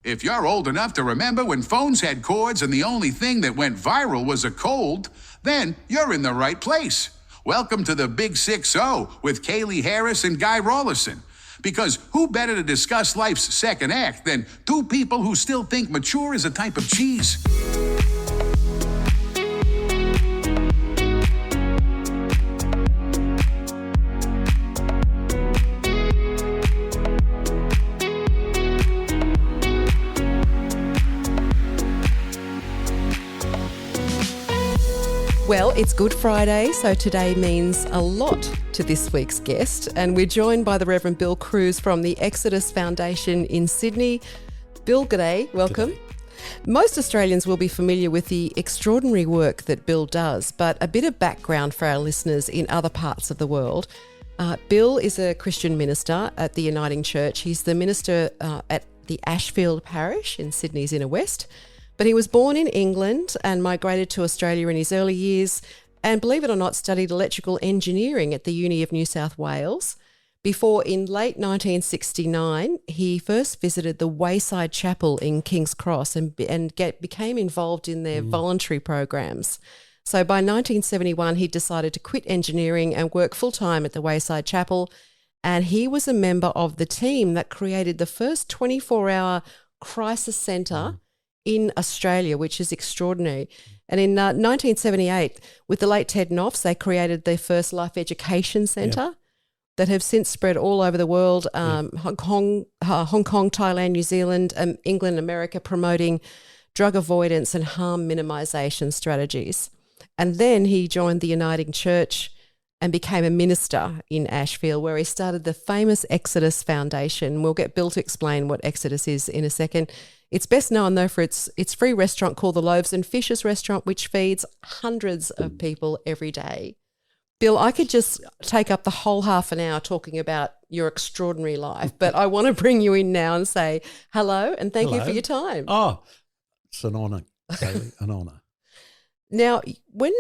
If you're old enough to remember when phones had cords and the only thing that went viral was a cold, then you're in the right place. Welcome to the Big 6-0 with Kaylee Harris and Guy Rawlinson. Because who better to discuss life's second act than two people who still think mature is a type of cheese? Well, it's Good Friday, so today means a lot to this week's guest, and we're joined by the Reverend Bill Crews from the Exodus Foundation in Sydney. Bill, g'day, welcome. G'day. Most Australians will be familiar with the extraordinary work that Bill does, but a bit of background for our listeners in other parts of the world. Bill is a Christian minister at the Uniting Church. He's the minister at the Ashfield Parish in Sydney's inner west. But he was born in England and migrated to Australia in his early years and, believe it or not, studied electrical engineering at the Uni of New South Wales before, in late 1969, he first visited the Wayside Chapel in King's Cross and became involved in their voluntary programs. So by 1971, he decided to quit engineering and work full-time at the Wayside Chapel, and he was a member of the team that created the first 24-hour crisis centre in Australia, which is extraordinary. And in 1978, with the late Ted Knopfs, they created their first life education centre that have since spread all over the world, Hong Kong, Thailand, New Zealand, England, America, promoting drug avoidance and harm minimisation strategies. And then he joined the Uniting Church and became a minister in Ashfield, where he started the famous Exodus Foundation. We'll get Bill to explain what Exodus is in a second. It's best known, though, for its free restaurant called the Loaves and Fishes Restaurant, which feeds hundreds of people every day. Bill, I could just take up the whole half an hour talking about your extraordinary life, but I want to bring you in now and say hello and thank you for your time. Oh, it's an honour, Kaylee, an honour. Now, when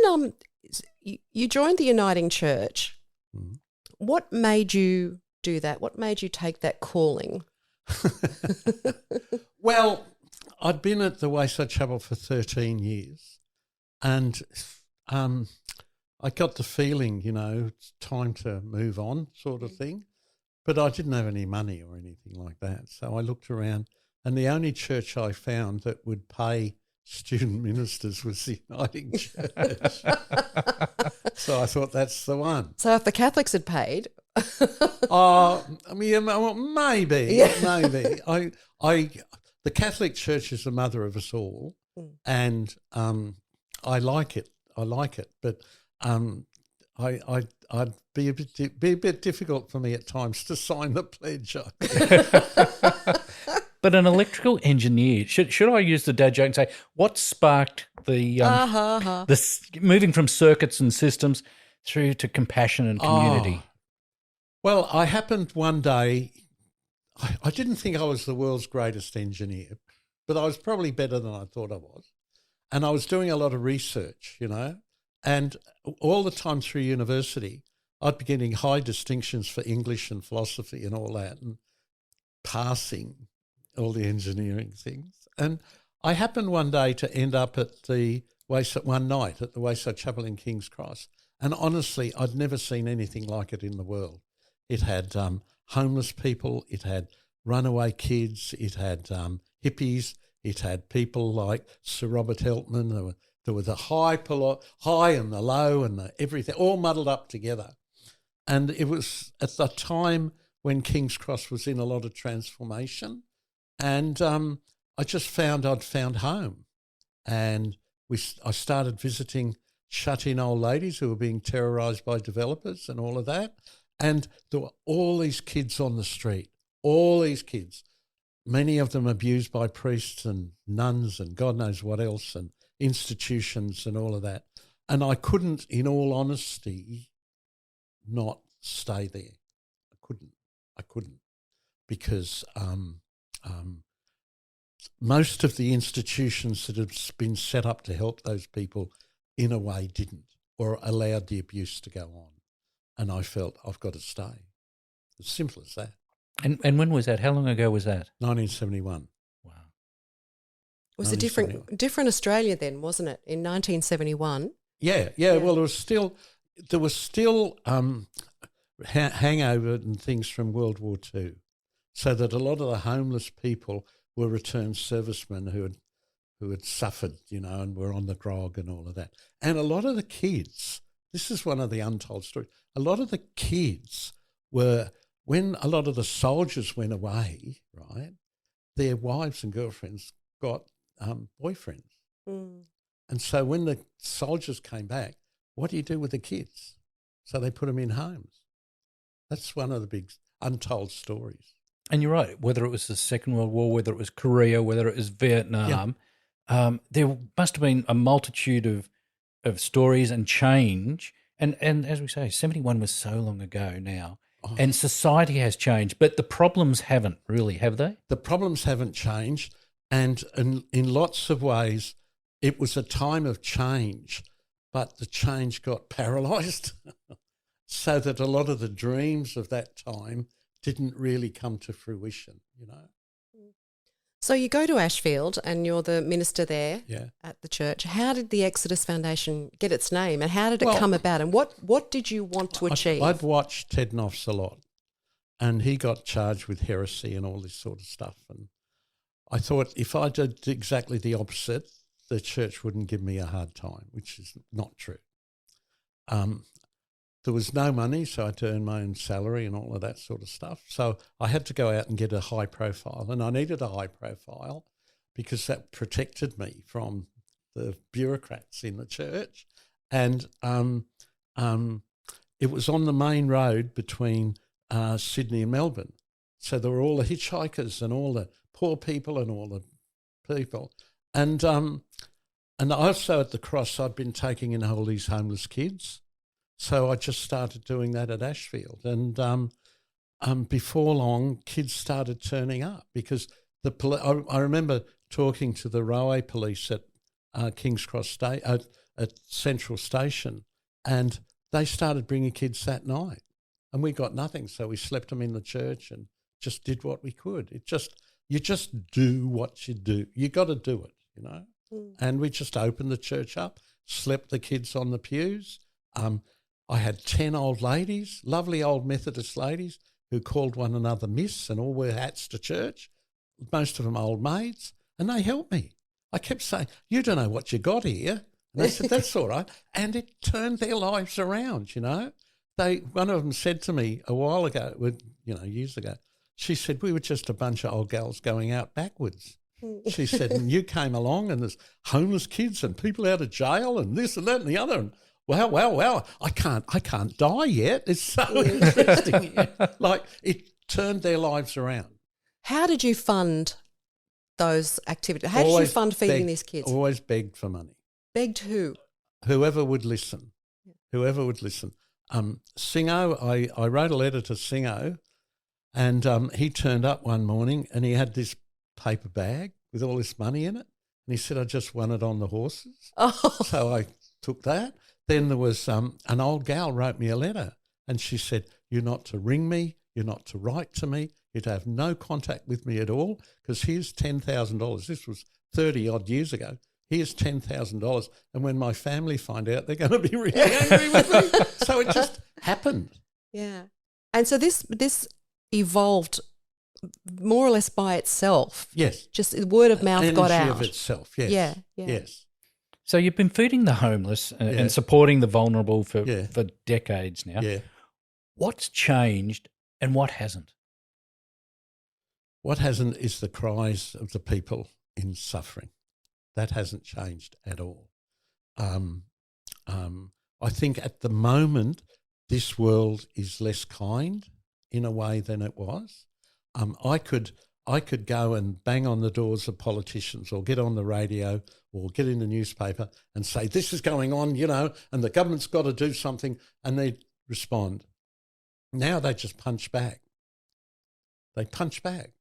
you joined the Uniting Church, what made you do that? What made you take that calling? Well, I'd been at the Wayside Chapel for 13 years and I got the feeling, it's time to move on sort of thing, but I didn't have any money or anything like that. So I looked around and the only church I found that would pay student ministers was the Uniting Church. So I thought that's the one. So if the Catholics had paid... maybe. The Catholic Church is the mother of us all, and I like it. But I'd be a bit difficult for me at times to sign the pledge. But an electrical engineer, should I use the dad joke and say, what sparked the moving from circuits and systems through to compassion and community? Well, I happened one day, I didn't think I was the world's greatest engineer, but I was probably better than I thought I was. And I was doing a lot of research, and all the time through university, I'd be getting high distinctions for English and philosophy and all that, and passing all the engineering things. And I happened one day to end up at the Wayside Chapel in King's Cross. And honestly, I'd never seen anything like it in the world. It had homeless people, it had runaway kids, it had hippies, it had people like Sir Robert Helpman. There were the high and the low and the everything, all muddled up together. And it was at the time when King's Cross was in a lot of transformation. And I just found I'd found home. And I started visiting shut-in old ladies who were being terrorised by developers and all of that. And there were all these kids on the street, all these kids, many of them abused by priests and nuns and God knows what else and institutions and all of that. And I couldn't, in all honesty, not stay there. I couldn't because most of the institutions that have been set up to help those people in a way didn't or allowed the abuse to go on. And I felt I've got to stay. As simple as that. And when was that? How long ago was that? 1971. Wow. It was a different Australia then, wasn't it? In 1971. Yeah. Well, there was still hangover and things from World War II, so that a lot of the homeless people were returned servicemen who had suffered, and were on the grog and all of that. And a lot of the kids, this is one of the untold stories, a lot of the kids were, when a lot of the soldiers went away, right, their wives and girlfriends got boyfriends. Mm. And so when the soldiers came back, what do you do with the kids? So they put them in homes. That's one of the big untold stories. And you're right, whether it was the Second World War, whether it was Korea, whether it was Vietnam, there must have been a multitude of stories and change. And as we say, 71 was so long ago now. Oh. And society has changed, but the problems haven't really, have they? The problems haven't changed. And in lots of ways, it was a time of change, but the change got paralysed so that a lot of the dreams of that time didn't really come to fruition, So you go to Ashfield and you're the minister there at the church. How did the Exodus Foundation get its name, and how did it come about, and what did you want to achieve? I'd watched Ted Noffs a lot, and he got charged with heresy and all this sort of stuff, and I thought if I did exactly the opposite, the church wouldn't give me a hard time, which is not true. There was no money, so I had to earn my own salary and all of that sort of stuff. So I had to go out and get a high profile, and I needed a high profile because that protected me from the bureaucrats in the church. And it was on the main road between Sydney and Melbourne. So there were all the hitchhikers and all the poor people and all the people. And also at the cross, I'd been taking in all these homeless kids. So I just started doing that at Ashfield. And before long, kids started turning up because I remember talking to the railway police at King's Cross at Central Station, and they started bringing kids that night. And we got nothing, so we slept them in the church and just did what we could. You just do what you do. You got to do it, Mm. And we just opened the church up, slept the kids on the pews. I had 10 old ladies, lovely old Methodist ladies, who called one another miss and all wore hats to church, most of them old maids, and they helped me. I kept saying, you don't know what you got here. And they said, that's all right. And it turned their lives around, One of them said to me a while ago, years ago, she said, we were just a bunch of old gals going out backwards. She said, and you came along and there's homeless kids and people out of jail and this and that and the other. And well, I can't die yet. It's so interesting. Like, it turned their lives around. How did you fund those activities? How did you fund feeding these kids? Always begged for money. Begged who? Whoever would listen. Whoever would listen. Singo, I wrote a letter to Singo, and he turned up one morning and he had this paper bag with all this money in it. And he said, I just won it on the horses. Oh. So I took that. Then there was an old gal wrote me a letter and she said, you're not to ring me, you're not to write to me, you're to have no contact with me at all because here's $10,000. This was 30-odd years ago. Here's $10,000. And when my family find out, they're going to be really angry with me. So it just happened. Yeah. And so this evolved more or less by itself. Yes. Just word of mouth got out. Energy of itself, yes. Yeah. Yes. So you've been feeding the homeless and supporting the vulnerable for decades now. Yeah. What's changed and what hasn't? What hasn't is the cries of the people in suffering. That hasn't changed at all. I think at the moment this world is less kind in a way than it was. I could go and bang on the doors of politicians or get on the radio or get in the newspaper and say, this is going on, and the government's got to do something, and they'd respond. Now they just punch back. They punch back.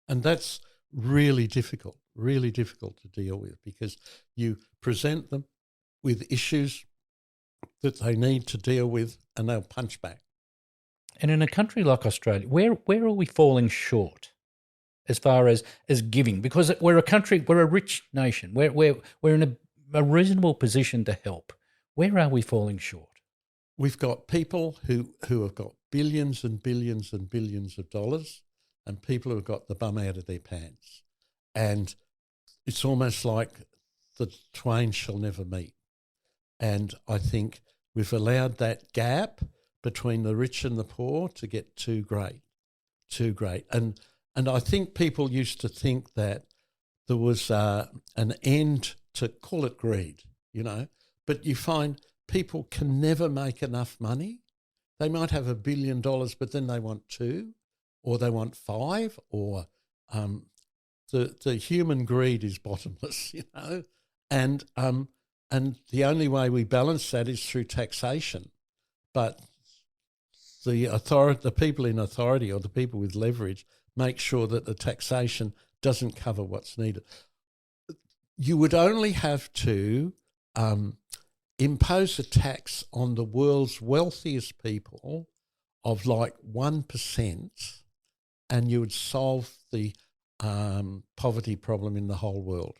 And that's really difficult to deal with because you present them with issues that they need to deal with and they'll punch back. And in a country like Australia, where are we falling short as far as giving? Because we're a country, we're a rich nation. We're in a reasonable position to help. Where are we falling short? We've got people who have got billions and billions and billions of dollars, and people who have got the bum out of their pants. And it's almost like the twain shall never meet. And I think we've allowed that gap between the rich and the poor to get too great. And I think people used to think that there was an end to, call it greed, but you find people can never make enough money. They might have $1 billion, but then they want 2 or they want 5, or the human greed is bottomless, and the only way we balance that is through taxation. But the people in authority or the people with leverage make sure that the taxation doesn't cover what's needed. You would only have to impose a tax on the world's wealthiest people of like 1%, and you would solve the poverty problem in the whole world.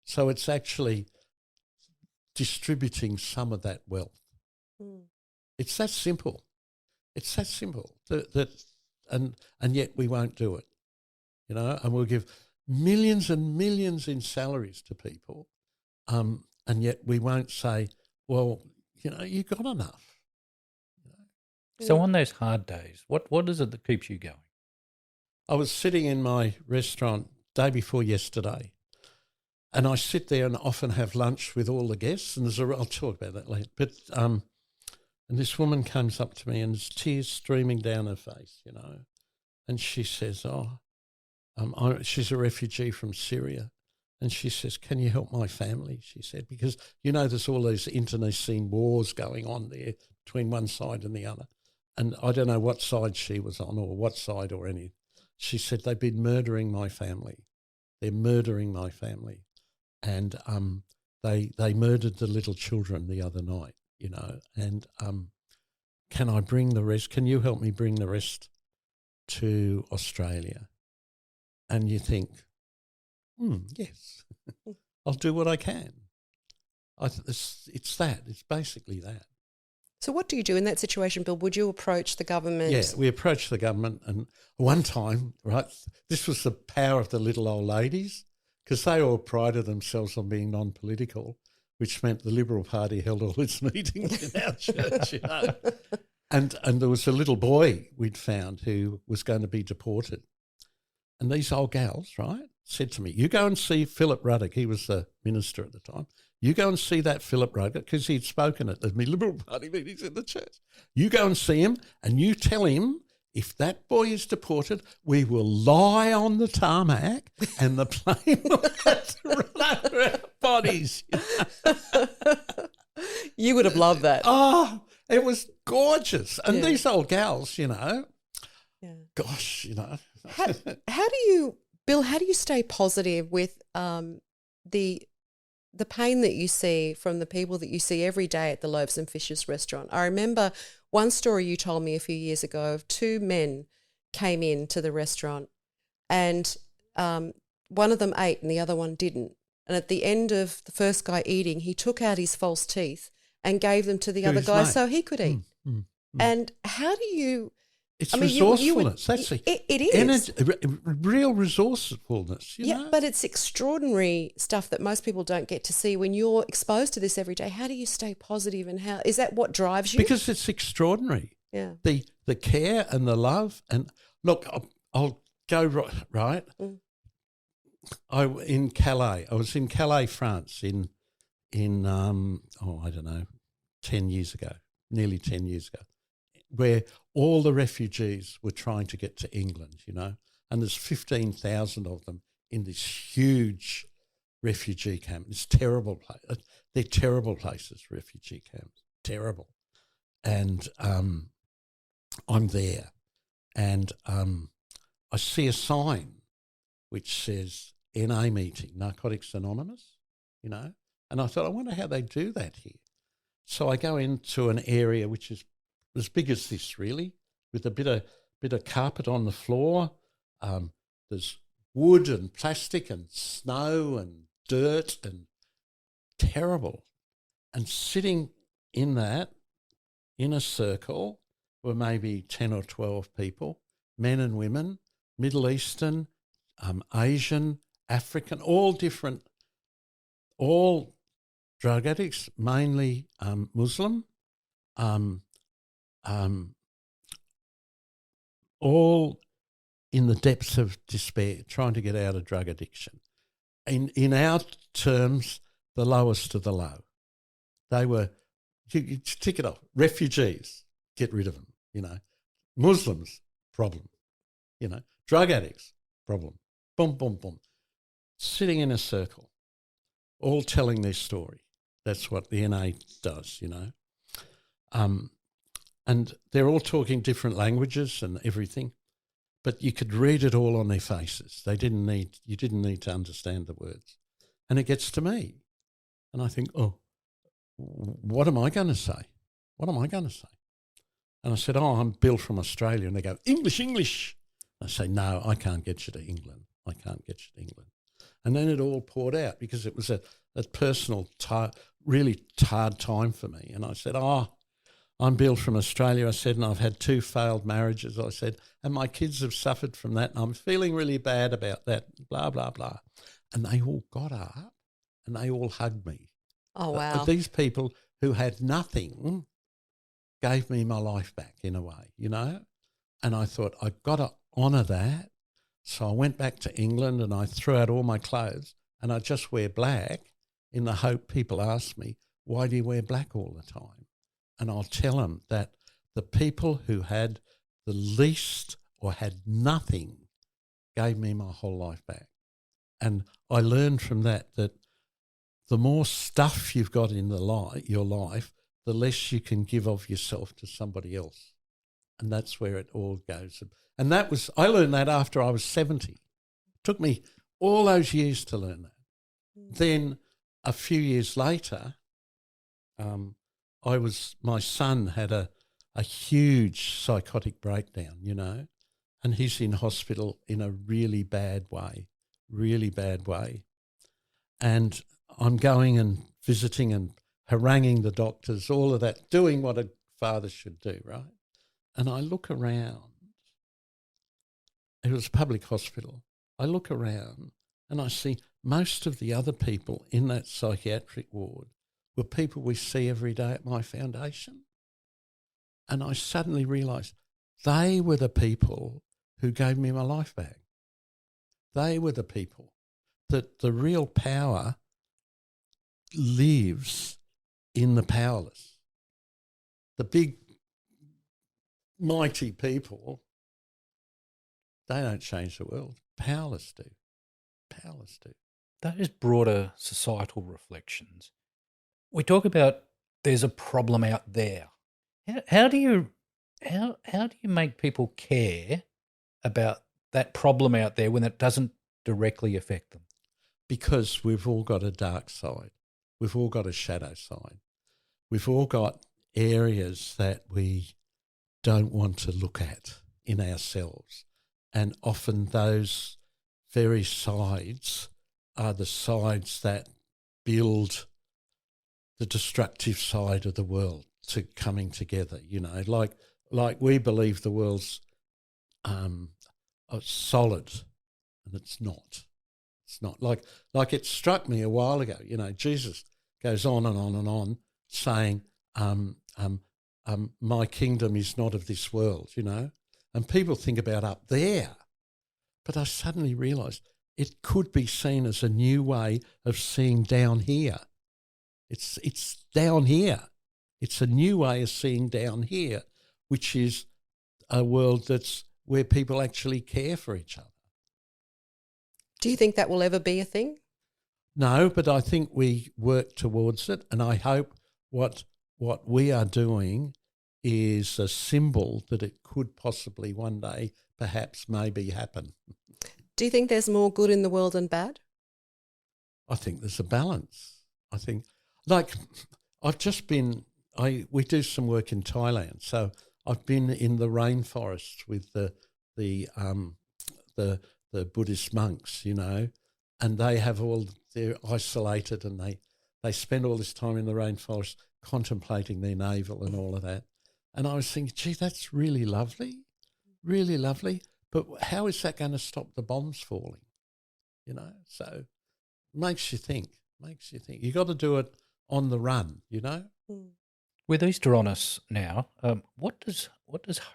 So it's actually distributing some of that wealth. It's that simple. It's that simple. And yet we won't do it, and we'll give millions and millions in salaries to people, and yet we won't say, well, you got enough. So on those hard days, what is it that keeps you going? I was sitting in my restaurant day before yesterday, and I sit there and often have lunch with all the guests, and I'll talk about that later, but and this woman comes up to me and there's tears streaming down her face, and she says, she's a refugee from Syria, and she says, can you help my family? She said, because, there's all these internecine wars going on there between one side and the other, and I don't know what side she was on or what side or any. She said, they've been murdering my family. They're murdering my family. And they murdered the little children the other night, and can I bring the rest? Can you help me bring the rest to Australia? And you think, yes, I'll do what I can. It's that. It's basically that. So what do you do in that situation, Bill? Would you approach the government? Yeah, we approached the government, and one time, right, this was the power of the little old ladies, because they all prided themselves on being non-political, which meant the Liberal Party held all its meetings in our church, And there was a little boy we'd found who was going to be deported. And these old gals, right, said to me, you go and see Philip Ruddock. He was the minister at the time. You go and see that Philip Ruddock, because he'd spoken at the Liberal Party meetings in the church. You go and see him and you tell him, if that boy is deported, we will lie on the tarmac and the plane will have to run over our bodies. You would have loved that. Oh, it was gorgeous. And these old gals, gosh, How do you, Bill, how do you stay positive with the pain that you see from the people that you see every day at the Loaves and Fishes restaurant? I remember one story you told me a few years ago of 2 men came into the restaurant, and one of them ate and the other one didn't. And at the end of the first guy eating, he took out his false teeth and gave them to the other guy so he could eat. And how do you... It's resourcefulness. That's it is. Real resourcefulness, Yeah, but it's extraordinary stuff that most people don't get to see when you're exposed to this every day. How do you stay positive, and how is that what drives you? Because it's extraordinary. Yeah. The care and the love. And look, I'll go right. I was in Calais, France in I don't know, 10 years ago, nearly 10 years ago, where all the refugees were trying to get to England, and there's 15,000 of them in this huge refugee camp. It's terrible place. They're terrible places, refugee camps, terrible. And I'm there, and I see a sign which says NA meeting, Narcotics Anonymous, and I thought, I wonder how they do that here. So I go into an area which is as big as this, really, with a bit of carpet on the floor, there's wood and plastic and snow and dirt and terrible. And sitting in that, in a circle, were maybe 10 or 12 people, men and women, Middle Eastern, Asian, African, all different, all drug addicts, mainly Muslim, all in the depths of despair, trying to get out of drug addiction. In our terms, the lowest of the low. They were, you tick it off, refugees, get rid of them, you know. Muslims, problem, you know. Drug addicts, problem. Boom, boom, boom. Sitting in a circle, all telling their story. That's what the NA does, you know. And they're all talking different languages and everything, but you could read it all on their faces. You didn't need to understand the words. And it gets to me. And I think, oh, what am I going to say? What am I going to say? And I said, oh, I'm Bill from Australia. And they go, English, English. And I say, no, I can't get you to England. I can't get you to England. And then it all poured out because it was a personal, really hard time for me. And I said, oh, I'm Bill from Australia. I said, and I've had 2 failed marriages. I said, and my kids have suffered from that. And I'm feeling really bad about that, blah, blah, blah. And they all got up and they all hugged me. Oh, wow. These people who had nothing gave me my life back in a way, you know. And I thought, I've got to honour that. So I went back to England and I threw out all my clothes and I just wear black in the hope people ask me, why do you wear black all the time? And I'll tell them that the people who had the least or had nothing gave me my whole life back. And I learned from that the more stuff you've got in your life, the less you can give of yourself to somebody else. And that's where it all goes. And I learned that after I was 70. It took me all those years to learn that. Then a few years later, my son had a huge psychotic breakdown, you know, and he's in hospital in a really bad way. And I'm going and visiting and haranguing the doctors, all of that, doing what a father should do, right? And I look around. It was a public hospital. I look around and I see most of the other people in that psychiatric ward were people we see every day at my foundation. And I suddenly realised they were the people who gave me my life back. They were the people that the real power lives in the powerless. The big, mighty people, they don't change the world. Powerless do. Powerless do. Those broader societal reflections. We talk about there's a problem out there. How do you make people care about that problem out there when it doesn't directly affect them? Because we've all got a dark side. We've all got a shadow side. We've all got areas that we don't want to look at in ourselves. And often those very sides are the sides that build the destructive side of the world to coming together, you know, like we believe the world's solid, and it's not. It's not. Like it struck me a while ago, you know, Jesus goes on and on and on saying, my kingdom is not of this world, you know, and people think about up there. But I suddenly realised it could be seen as a new way of seeing down here. It's down here. It's a new way of seeing down here, which is a world that's where people actually care for each other. Do you think that will ever be a thing? No, but I think we work towards it, and I hope what we are doing is a symbol that it could possibly one day perhaps maybe happen. Do you think there's more good in the world than bad? I think there's a balance. I think, like, I've just been, we do some work in Thailand, so I've been in the rainforest with the the Buddhist monks, you know, and they're isolated and they spend all this time in the rainforest contemplating their navel and all of that. And I was thinking, gee, that's really lovely, but how is that going to stop the bombs falling? You know, so makes you think. You got to do it on the run, you know. With Easter on us now, what does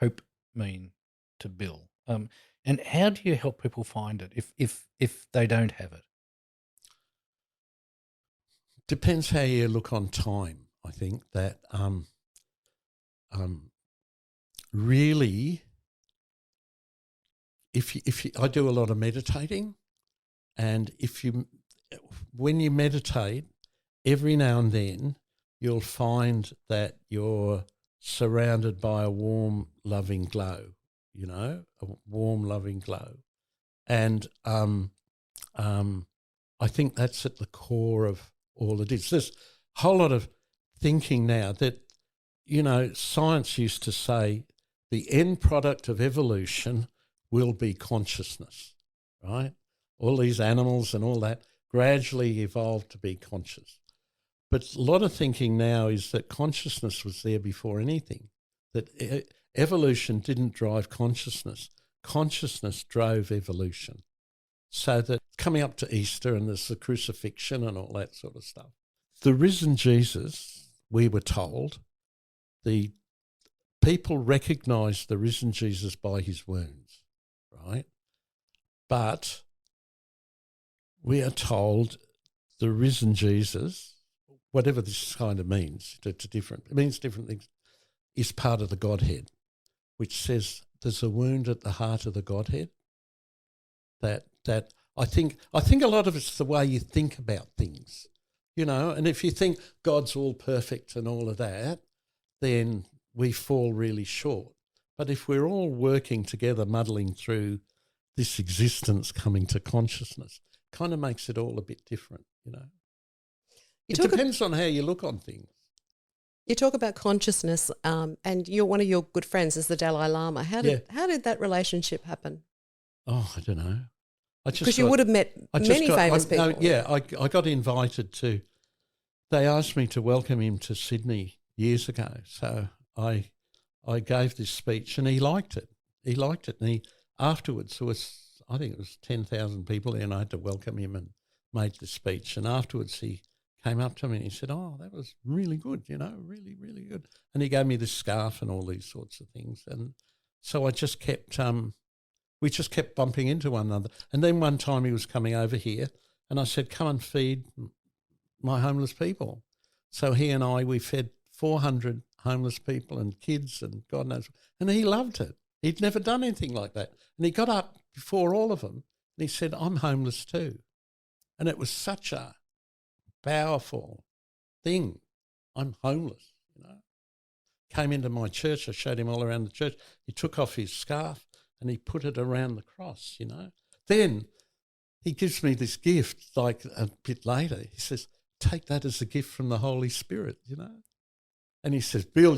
hope mean to Bill? And how do you help people find it if they don't have it? Depends how you look on time. I think that really, I do a lot of meditating, and when you meditate, every now and then you'll find that you're surrounded by a warm, loving glow. You know, a warm, loving glow, and I think that's at the core of all it is. There's a whole lot of thinking now that, you know, science used to say the end product of evolution will be consciousness, right? All these animals and all that gradually evolved to be conscious. But a lot of thinking now is that consciousness was there before anything, that evolution didn't drive consciousness. Consciousness drove evolution. So that coming up to Easter and there's the crucifixion and all that sort of stuff. The risen Jesus, we were told, the people recognised the risen Jesus by his wounds, right? But we are told the risen Jesus, whatever this kind of means, it means different things, is part of the Godhead, which says there's a wound at the heart of the Godhead that I think a lot of it's the way you think about things, you know, and if you think God's all perfect and all of that, then we fall really short. But if we're all working together, muddling through this existence coming to consciousness, kind of makes it all a bit different, you know. It depends on how you look on things. You talk about consciousness, and one of your good friends is the Dalai Lama. How did that relationship happen? Oh, I don't know. Because you would have met many famous people. I got invited to. They asked me to welcome him to Sydney years ago, so I gave this speech, and he liked it. And afterwards I think it was 10,000 people there, and I had to welcome him and made the speech. And afterwards he came up to me and he said, "Oh, that was really good, you know, really, really good." And he gave me this scarf and all these sorts of things. And so I just kept, we just kept bumping into one another. And then one time he was coming over here and I said, "Come and feed my homeless people." So he and we fed 400 homeless people and kids and God knows. And he loved it. He'd never done anything like that. And he got up before all of them and he said, "I'm homeless too." And it was such a powerful thing. I'm homeless, you know. Came into my church. I showed him all around the church. He took off his scarf and he put it around the cross, you know. Then he gives me this gift like a bit later. He says, "Take that as a gift from the Holy Spirit," you know. And he says, "Bill,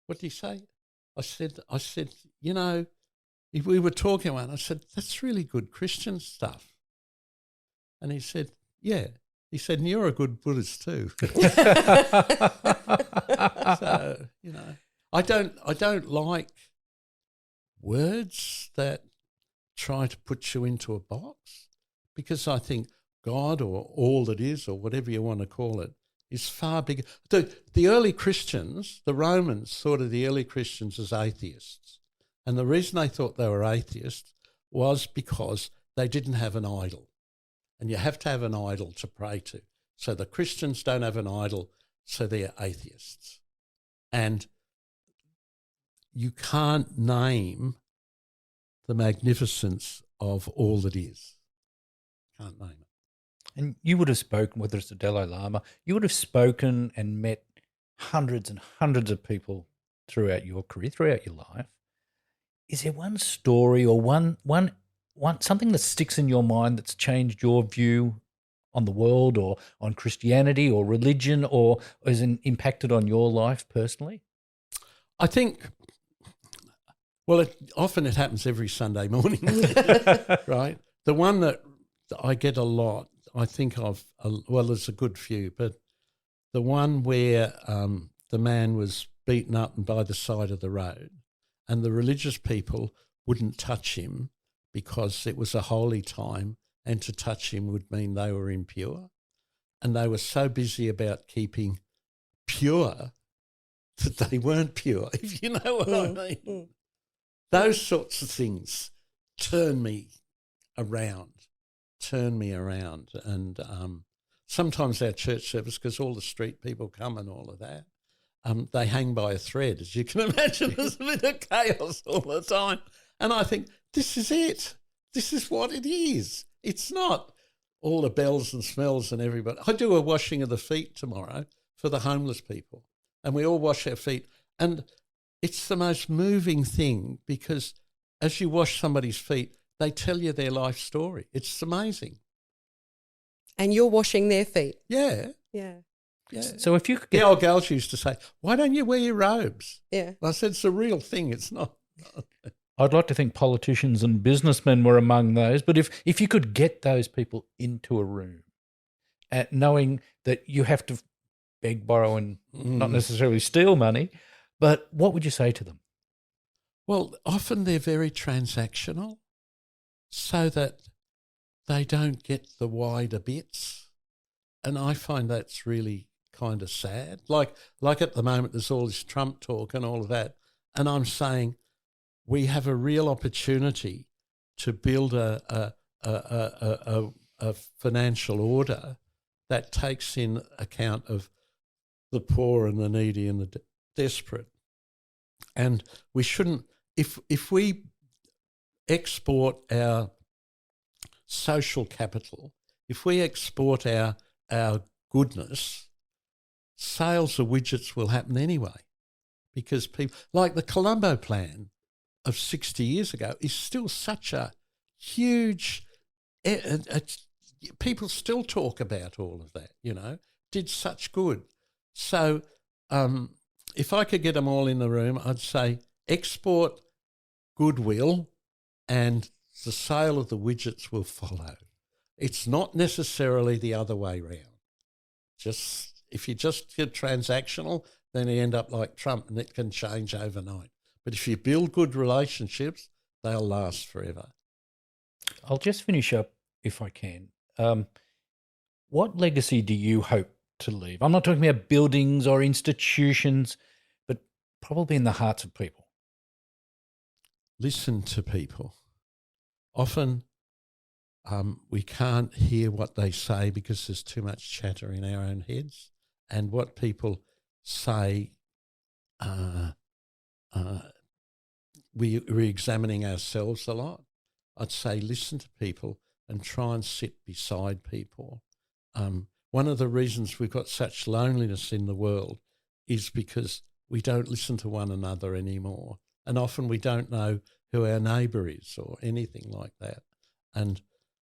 what did he say?" I said, "You know," we were talking about it. I said, "That's really good Christian stuff." And he said, "Yeah." He said, "And you're a good Buddhist too." So, you know, I don't like words that try to put you into a box, because I think God, or all that is, or whatever you want to call it, is far bigger. The early Christians, the Romans, thought of the early Christians as atheists. And the reason they thought they were atheists was because they didn't have an idol. And you have to have an idol to pray to. So the Christians don't have an idol, so they're atheists. And you can't name the magnificence of all that is. Can't name it. And you would have spoken, whether it's the Dalai Lama, you would have spoken and met hundreds and hundreds of people throughout your career, throughout your life. Is there one story or one something that sticks in your mind that's changed your view on the world or on Christianity or religion, or has impacted on your life personally? I think, Well, often it happens every Sunday morning, right? The one that I get a lot, I think of, well, there's a good few, but the one where the man was beaten up and by the side of the road and the religious people wouldn't touch him because it was a holy time and to touch him would mean they were impure. And they were so busy about keeping pure that they weren't pure, if you know what I mean. Those sorts of things turn me around. And sometimes our church service, because all the street people come and all of that, they hang by a thread. As you can imagine, there's a bit of chaos all the time. And I think, this is it. This is what it is. It's not all the bells and smells and everybody. I do a washing of the feet tomorrow for the homeless people, and we all wash our feet. And it's the most moving thing because as you wash somebody's feet, they tell you their life story. It's amazing. And you're washing their feet. Yeah. Yeah. Yeah. So if you could The old girls used to say, why don't you wear your robes? Yeah. I said, it's a real thing. It's not. I'd like to think politicians and businessmen were among those, but if you could get those people into a room, knowing that you have to beg, borrow, and not necessarily steal money, but what would you say to them? Well, often they're very transactional so that they don't get the wider bits. And I find that's really kind of sad. Like at the moment, there's all this Trump talk and all of that. And I'm saying we have a real opportunity to build a financial order that takes in account of the poor and the needy and the desperate. And we shouldn't, if we export our social capital, if we export our goodness, sales of widgets will happen anyway, because people, like the Colombo plan of 60 years ago is still such a huge, people still talk about all of that, you know, did such good. So if I could get them all in the room, I'd say export goodwill and the sale of the widgets will follow. It's not necessarily the other way round. Just if you just get transactional, then you end up like Trump and it can change overnight. But if you build good relationships, they'll last forever. I'll just finish up if I can. What legacy do you hope to leave? I'm not talking about buildings or institutions, but probably in the hearts of people. Listen to people. Often we can't hear what they say because there's too much chatter in our own heads. And what people say, we're examining ourselves a lot. I'd say listen to people and try and sit beside people. One of the reasons we've got such loneliness in the world is because we don't listen to one another anymore. And often we don't know who our neighbour is or anything like that. And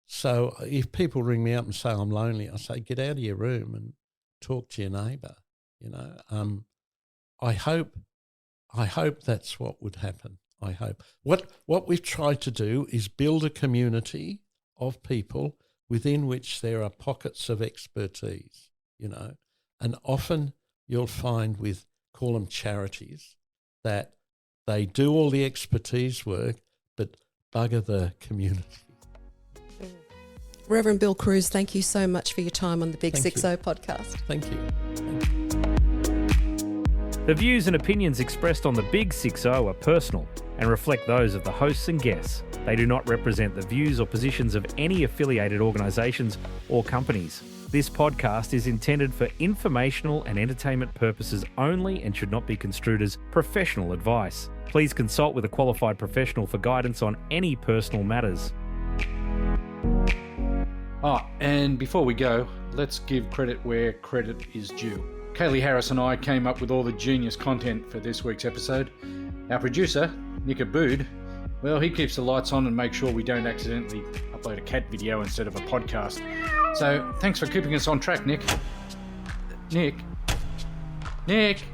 so if people ring me up and say I'm lonely, I say get out of your room and talk to your neighbour, you know. I hope that's what would happen. I hope. What we've tried to do is build a community of people within which there are pockets of expertise, you know. And often you'll find with, call them charities, that they do all the expertise work but bugger the community. Reverend Bill Crews, thank you so much for your time on the Big Thank 6-0 podcast. Thank you. The views and opinions expressed on the Big 6-0 are personal and reflect those of the hosts and guests. They do not represent the views or positions of any affiliated organisations or companies. This podcast is intended for informational and entertainment purposes only and should not be construed as professional advice. Please consult with a qualified professional for guidance on any personal matters. And before we go, let's give credit where credit is due. Kaylee Harris and I came up with all the genius content for this week's episode. Our producer, Nick Abood, well, he keeps the lights on and makes sure we don't accidentally upload a cat video instead of a podcast. So thanks for keeping us on track, Nick. Nick?